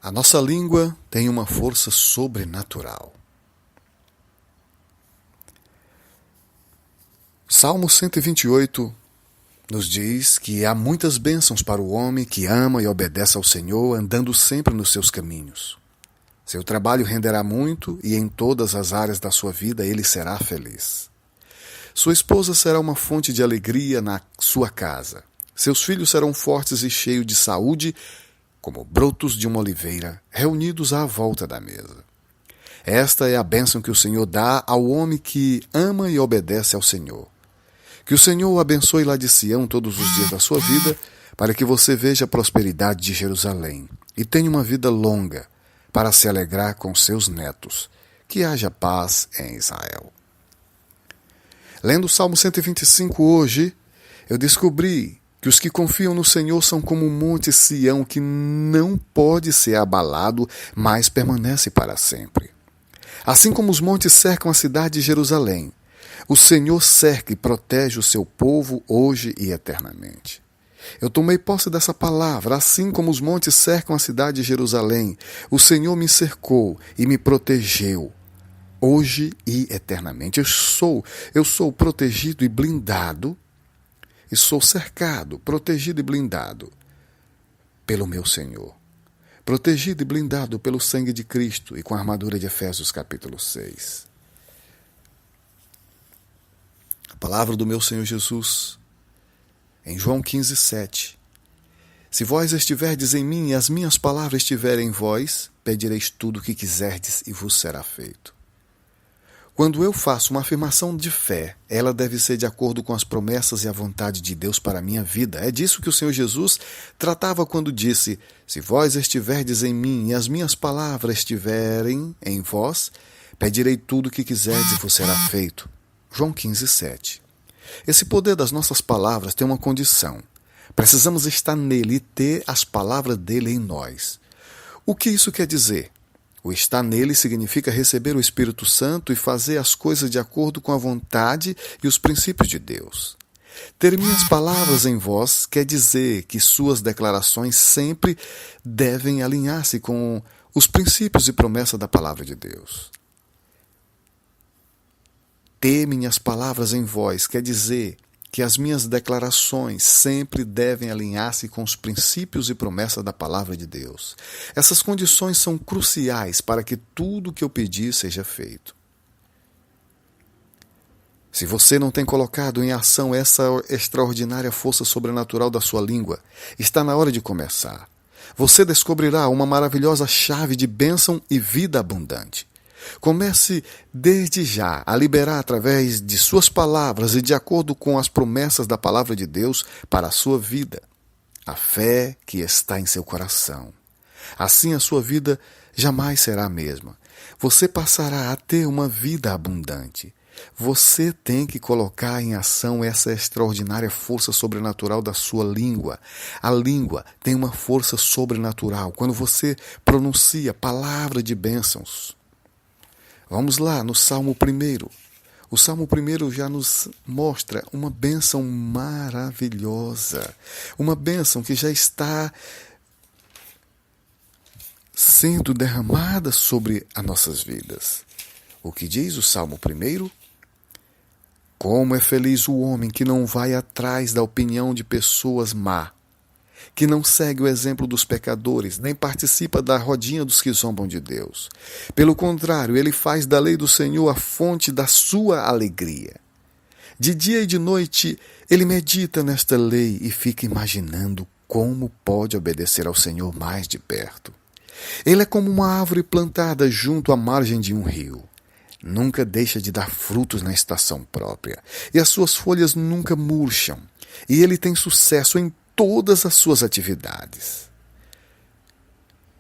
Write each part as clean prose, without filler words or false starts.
A nossa língua tem uma força sobrenatural. Salmo 128 nos diz que há muitas bênçãos para o homem que ama e obedece ao Senhor, andando sempre nos seus caminhos. Seu trabalho renderá muito e em todas as áreas da sua vida ele será feliz. Sua esposa será uma fonte de alegria na sua casa. Seus filhos serão fortes e cheios de saúde, como brotos de uma oliveira, reunidos à volta da mesa. Esta é a bênção que o Senhor dá ao homem que ama e obedece ao Senhor. Que o Senhor o abençoe lá de Sião todos os dias da sua vida, para que você veja a prosperidade de Jerusalém e tenha uma vida longa, para se alegrar com seus netos. Que haja paz em Israel. Lendo o Salmo 125 hoje, eu descobri que os que confiam no Senhor são como o monte Sião, que não pode ser abalado, mas permanece para sempre. Assim como os montes cercam a cidade de Jerusalém, o Senhor cerca e protege o seu povo hoje e eternamente. Eu tomei posse dessa palavra, assim como os montes cercam a cidade de Jerusalém, o Senhor me cercou e me protegeu, hoje e eternamente. Eu sou protegido e blindado, e sou cercado, protegido e blindado pelo meu Senhor. Protegido e blindado pelo sangue de Cristo e com a armadura de Efésios capítulo 6. A palavra do meu Senhor Jesus, em João 15, 7. Se vós estiverdes em mim e as minhas palavras estiverem em vós, pedireis tudo o que quiserdes e vos será feito. Quando eu faço uma afirmação de fé, ela deve ser de acordo com as promessas e a vontade de Deus para a minha vida. É disso que o Senhor Jesus tratava quando disse: se vós estiverdes em mim e as minhas palavras estiverem em vós, pedirei tudo o que quiserdes e vos será feito. João 15, 7. Esse poder das nossas palavras tem uma condição. Precisamos estar nele e ter as palavras dele em nós. O que isso quer dizer? O estar nele significa receber o Espírito Santo e fazer as coisas de acordo com a vontade e os princípios de Deus. Ter minhas palavras em vós quer dizer que suas declarações sempre devem alinhar-se com os princípios e promessas da palavra de Deus. Ter minhas palavras em vós quer dizer que as minhas declarações sempre devem alinhar-se com os princípios e promessas da palavra de Deus. Essas condições são cruciais para que tudo o que eu pedir seja feito. Se você não tem colocado em ação essa extraordinária força sobrenatural da sua língua, está na hora de começar. Você descobrirá uma maravilhosa chave de bênção e vida abundante. Comece desde já a liberar através de suas palavras e de acordo com as promessas da palavra de Deus para a sua vida, a fé que está em seu coração. Assim a sua vida jamais será a mesma. Você passará a ter uma vida abundante. Você tem que colocar em ação essa extraordinária força sobrenatural da sua língua. A língua tem uma força sobrenatural quando você pronuncia palavra de bênçãos. Vamos lá no Salmo 1. O Salmo 1 já nos mostra uma bênção maravilhosa. Uma bênção que já está sendo derramada sobre as nossas vidas. O que diz o Salmo 1? Como é feliz o homem que não vai atrás da opinião de pessoas má, que não segue o exemplo dos pecadores, nem participa da rodinha dos que zombam de Deus. Pelo contrário, ele faz da lei do Senhor a fonte da sua alegria. De dia e de noite, ele medita nesta lei e fica imaginando como pode obedecer ao Senhor mais de perto. Ele é como uma árvore plantada junto à margem de um rio. Nunca deixa de dar frutos na estação própria, e as suas folhas nunca murcham, e ele tem sucesso em todas as suas atividades.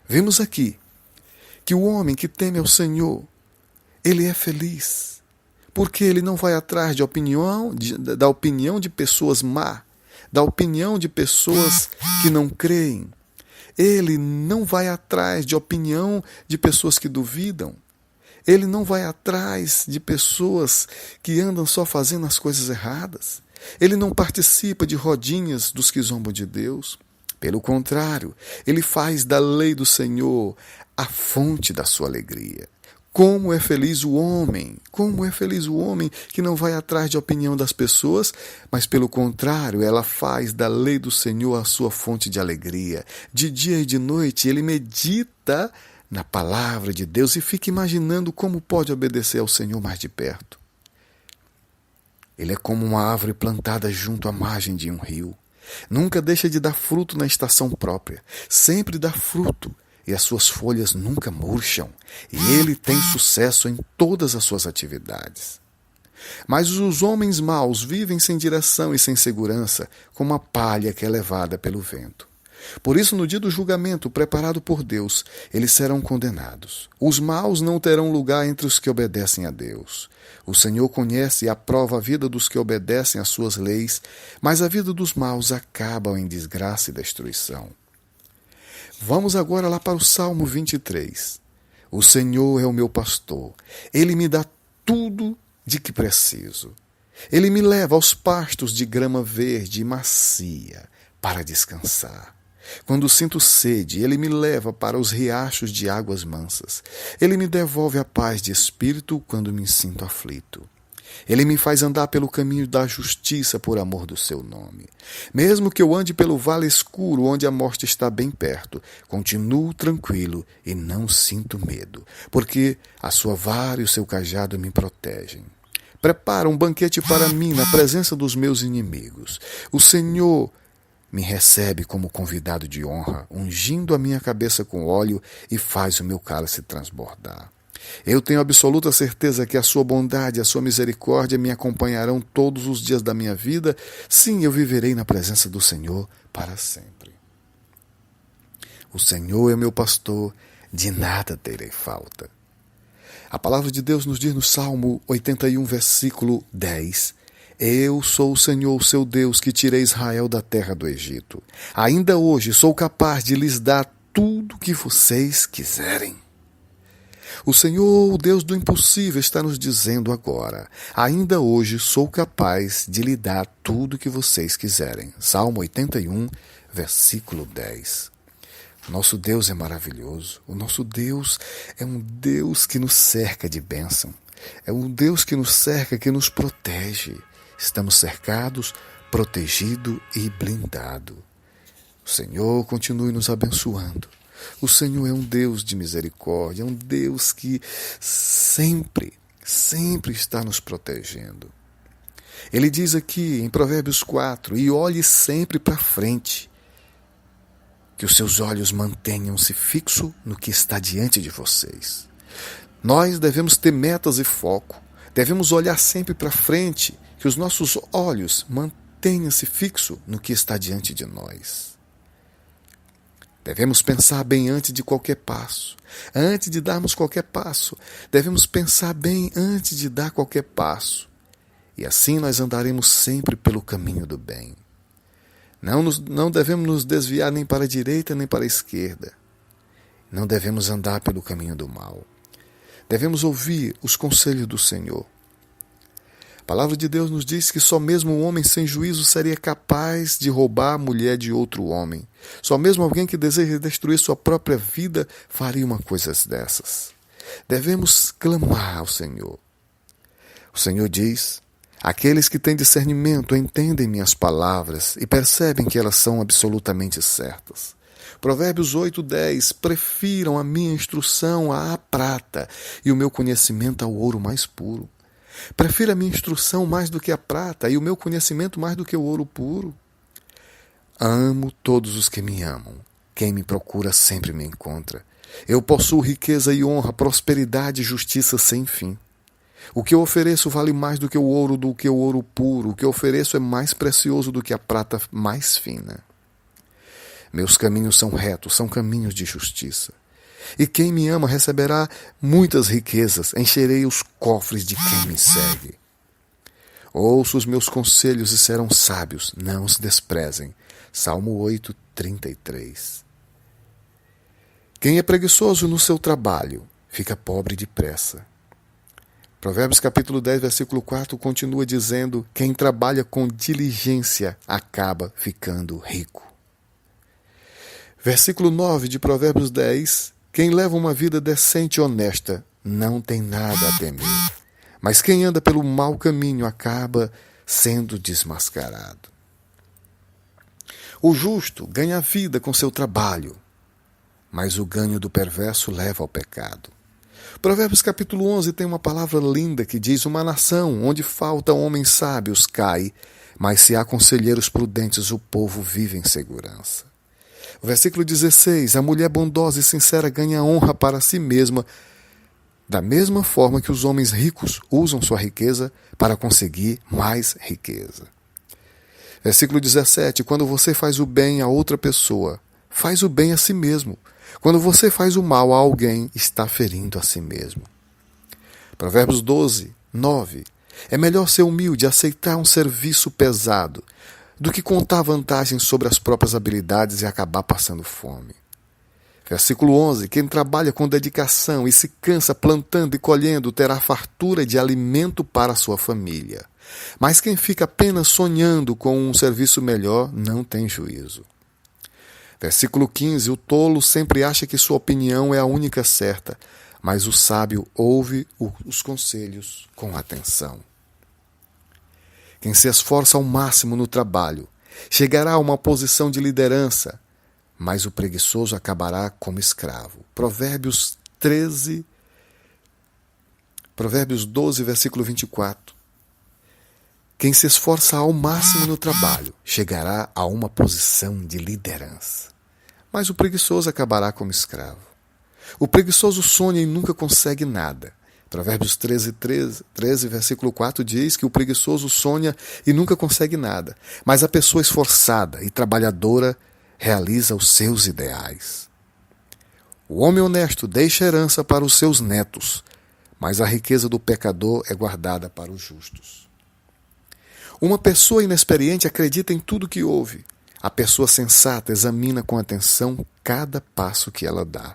Vemos aqui que o homem que teme ao Senhor, ele é feliz, porque ele não vai atrás da opinião de pessoas má, da opinião de pessoas que não creem. Ele não vai atrás de opinião de pessoas que duvidam. Ele não vai atrás de pessoas que andam só fazendo as coisas erradas. Ele não participa de rodinhas dos que zombam de Deus. Pelo contrário, ele faz da lei do Senhor a fonte da sua alegria. Como é feliz o homem! Como é feliz o homem que não vai atrás de opinião das pessoas, mas pelo contrário, ela faz da lei do Senhor a sua fonte de alegria. De dia e de noite ele medita na palavra de Deus e fica imaginando como pode obedecer ao Senhor mais de perto. Ele é como uma árvore plantada junto à margem de um rio. Nunca deixa de dar fruto na estação própria. Sempre dá fruto. E as suas folhas nunca murcham, e ele tem sucesso em todas as suas atividades. Mas os homens maus vivem sem direção e sem segurança, como a palha que é levada pelo vento. Por isso, no dia do julgamento preparado por Deus, eles serão condenados. Os maus não terão lugar entre os que obedecem a Deus. O Senhor conhece e aprova a vida dos que obedecem às suas leis, mas a vida dos maus acaba em desgraça e destruição. Vamos agora lá para o Salmo 23. O Senhor é o meu pastor. Ele me dá tudo de que preciso. Ele me leva aos pastos de grama verde e macia para descansar. Quando sinto sede, ele me leva para os riachos de águas mansas. Ele me devolve a paz de espírito quando me sinto aflito. Ele me faz andar pelo caminho da justiça por amor do seu nome. Mesmo que eu ande pelo vale escuro, onde a morte está bem perto, continuo tranquilo e não sinto medo, porque a sua vara e o seu cajado me protegem. Prepara um banquete para mim na presença dos meus inimigos. O Senhor me recebe como convidado de honra, ungindo a minha cabeça com óleo e faz o meu cálice transbordar. Eu tenho absoluta certeza que a sua bondade e a sua misericórdia me acompanharão todos os dias da minha vida. Sim, eu viverei na presença do Senhor para sempre. O Senhor é meu pastor, de nada terei falta. A palavra de Deus nos diz no Salmo 81, versículo 10. Eu sou o Senhor, o seu Deus, que tirei Israel da terra do Egito. Ainda hoje sou capaz de lhes dar tudo o que vocês quiserem. O Senhor, o Deus do impossível, está nos dizendo agora: ainda hoje sou capaz de lhe dar tudo o que vocês quiserem. Salmo 81, versículo 10. Nosso Deus é maravilhoso. O nosso Deus é um Deus que nos cerca de bênção. É um Deus que nos cerca, que nos protege. Estamos cercados, protegidos e blindados. O Senhor continue nos abençoando. O Senhor é um Deus de misericórdia, é um Deus que sempre está nos protegendo. Ele diz aqui em Provérbios 4, e olhe sempre para frente, que os seus olhos mantenham-se fixos no que está diante de vocês. Nós devemos ter metas e foco, devemos olhar sempre para frente, que os nossos olhos mantenham-se fixos no que está diante de nós. Devemos pensar bem antes de qualquer passo. Antes de darmos qualquer passo, devemos pensar bem antes de dar qualquer passo. E assim nós andaremos sempre pelo caminho do bem. Não devemos nos desviar nem para a direita nem para a esquerda. Não devemos andar pelo caminho do mal. Devemos ouvir os conselhos do Senhor. A palavra de Deus nos diz que só mesmo um homem sem juízo seria capaz de roubar a mulher de outro homem. Só mesmo alguém que deseja destruir sua própria vida faria uma coisa dessas. Devemos clamar ao Senhor. O Senhor diz: aqueles que têm discernimento entendem minhas palavras e percebem que elas são absolutamente certas. Provérbios 8:10, prefiram a minha instrução à prata e o meu conhecimento ao ouro mais puro. Prefiro a minha instrução mais do que a prata e o meu conhecimento mais do que o ouro puro. Amo todos os que me amam. Quem me procura sempre me encontra. Eu possuo riqueza e honra, prosperidade e justiça sem fim. O que eu ofereço vale mais do que o ouro puro. O que eu ofereço é mais precioso do que a prata mais fina. Meus caminhos são retos, são caminhos de justiça. E quem me ama receberá muitas riquezas, encherei os cofres de quem me segue. Ouça os meus conselhos e serão sábios, não os desprezem. Salmo 8, 33. Quem é preguiçoso no seu trabalho, fica pobre depressa. Provérbios capítulo 10, versículo 4 continua dizendo: quem trabalha com diligência acaba ficando rico. Versículo 9 de Provérbios 10. Quem leva uma vida decente e honesta não tem nada a temer, mas quem anda pelo mau caminho acaba sendo desmascarado. O justo ganha a vida com seu trabalho, mas o ganho do perverso leva ao pecado. Provérbios capítulo 11 tem uma palavra linda que diz: uma nação onde falta homens sábios cai, mas se há conselheiros prudentes o povo vive em segurança. O versículo 16: a mulher bondosa e sincera ganha honra para si mesma, da mesma forma que os homens ricos usam sua riqueza para conseguir mais riqueza. Versículo 17: quando você faz o bem a outra pessoa, faz o bem a si mesmo. Quando você faz o mal a alguém, está ferindo a si mesmo. Provérbios 12, 9. É melhor ser humilde e aceitar um serviço pesado do que contar vantagens sobre as próprias habilidades e acabar passando fome. Versículo 11. Quem trabalha com dedicação e se cansa plantando e colhendo terá fartura de alimento para a sua família. Mas quem fica apenas sonhando com um serviço melhor não tem juízo. Versículo 15. O tolo sempre acha que sua opinião é a única certa, mas o sábio ouve os conselhos com atenção. Quem se esforça ao máximo no trabalho chegará a uma posição de liderança, mas o preguiçoso acabará como escravo. Provérbios 12, versículo 24. Quem se esforça ao máximo no trabalho chegará a uma posição de liderança, mas o preguiçoso acabará como escravo. O preguiçoso sonha e nunca consegue nada. Provérbios 13, versículo 4 diz que o preguiçoso sonha e nunca consegue nada, mas a pessoa esforçada e trabalhadora realiza os seus ideais. O homem honesto deixa herança para os seus netos, mas a riqueza do pecador é guardada para os justos. Uma pessoa inexperiente acredita em tudo que ouve. A pessoa sensata examina com atenção cada passo que ela dá.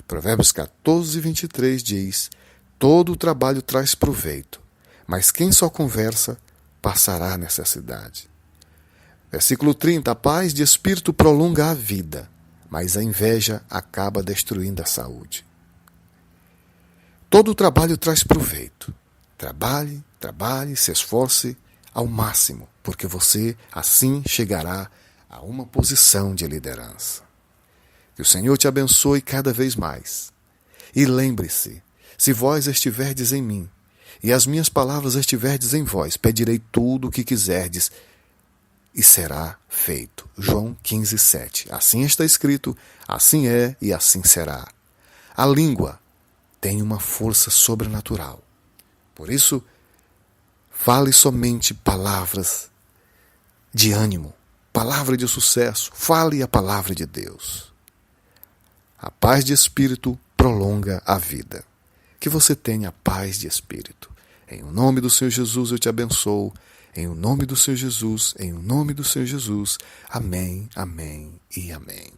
Provérbios 14, 23 diz: todo o trabalho traz proveito, mas quem só conversa passará necessidade. Versículo 30. A paz de espírito prolonga a vida, mas a inveja acaba destruindo a saúde. Todo o trabalho traz proveito. Trabalhe, se esforce ao máximo, porque você assim chegará a uma posição de liderança. Que o Senhor te abençoe cada vez mais. E lembre-se, se vós estiverdes em mim, e as minhas palavras estiverdes em vós, pedirei tudo o que quiserdes, e será feito. João 15, 7. Assim está escrito, assim é e assim será. A língua tem uma força sobrenatural. Por isso, fale somente palavras de ânimo, palavra de sucesso. Fale a palavra de Deus. A paz de espírito prolonga a vida. Que você tenha paz de espírito. Em o nome do Senhor Jesus eu te abençoo. Em o nome do Senhor Jesus, em o nome do Senhor Jesus. Amém, amém e amém.